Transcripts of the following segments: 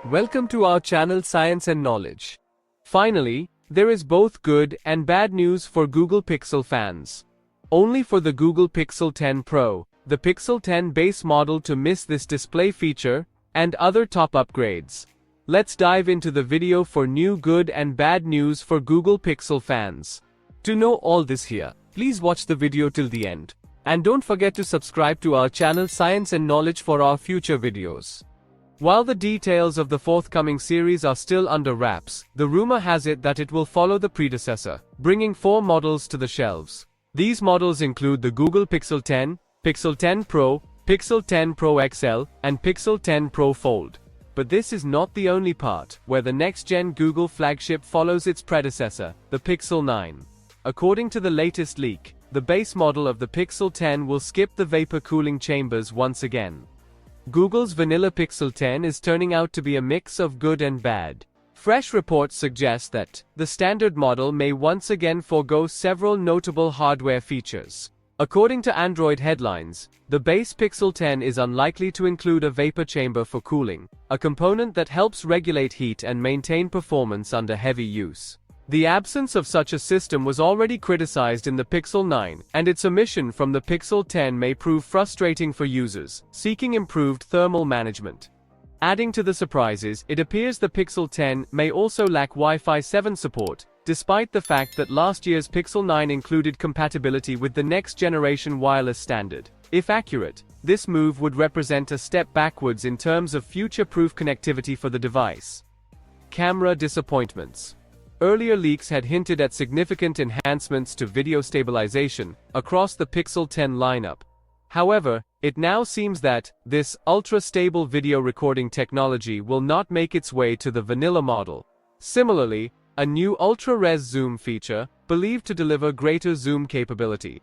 Welcome to our channel Science and Knowledge. Finally, there is both good and bad news for Google Pixel fans. Only for the Google Pixel 10 Pro, the Pixel 10 base model to miss this display feature, and other top upgrades. Let's dive into the video for new good and bad news for Google Pixel fans. To know all this here, please watch the video till the end. And don't forget to subscribe to our channel Science and Knowledge for our future videos. While the details of the forthcoming series are still under wraps, the rumor has it that it will follow the predecessor, bringing 4 models to the shelves. These models include the Google Pixel 10, Pixel 10 Pro, Pixel 10 Pro XL, and Pixel 10 Pro Fold. But this is not the only part, where the next-gen Google flagship follows its predecessor, the Pixel 9. According to the latest leak, the base model of the Pixel 10 will skip the vapor cooling chambers once again. Google's vanilla Pixel 10 is turning out to be a mix of good and bad. Fresh reports suggest that the standard model may once again forego several notable hardware features. According to Android headlines, the base Pixel 10 is unlikely to include a vapor chamber for cooling, a component that helps regulate heat and maintain performance under heavy use. The absence of such a system was already criticized in the Pixel 9, and its omission from the Pixel 10 may prove frustrating for users seeking improved thermal management. Adding to the surprises, it appears the Pixel 10 may also lack Wi-Fi 7 support, despite the fact that last year's Pixel 9 included compatibility with the next-generation wireless standard. If accurate, this move would represent a step backwards in terms of future-proof connectivity for the device. Camera disappointments. Earlier leaks had hinted at significant enhancements to video stabilization across the Pixel 10 lineup. However, it now seems that this ultra-stable video recording technology will not make its way to the vanilla model. Similarly, a new ultra-res zoom feature, believed to deliver greater zoom capability.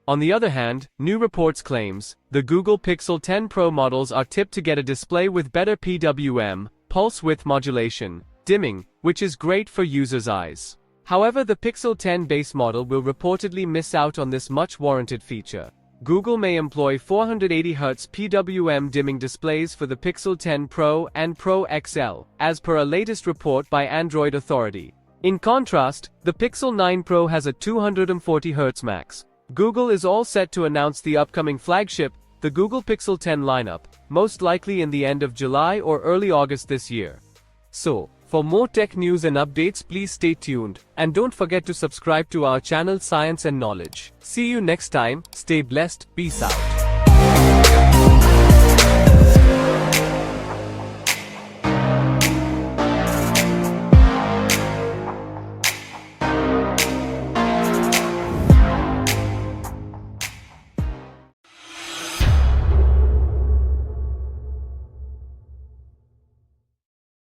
On the other hand, new reports claims the Google Pixel 10 Pro models are tipped to get a display with better PWM, pulse width modulation, dimming, which is great for users' eyes. However, the Pixel 10 base model will reportedly miss out on this much-warranted feature. Google may employ 480Hz PWM dimming displays for the Pixel 10 Pro and Pro XL, as per a latest report by Android Authority. In contrast, the Pixel 9 Pro has a 240Hz max. Google is all set to announce the upcoming flagship, the Google Pixel 10 lineup, most likely in the end of July or early August this year. So, for more tech news and updates, please stay tuned, and don't forget to subscribe to our channel Science and Knowledge. See you next time, stay blessed, peace out.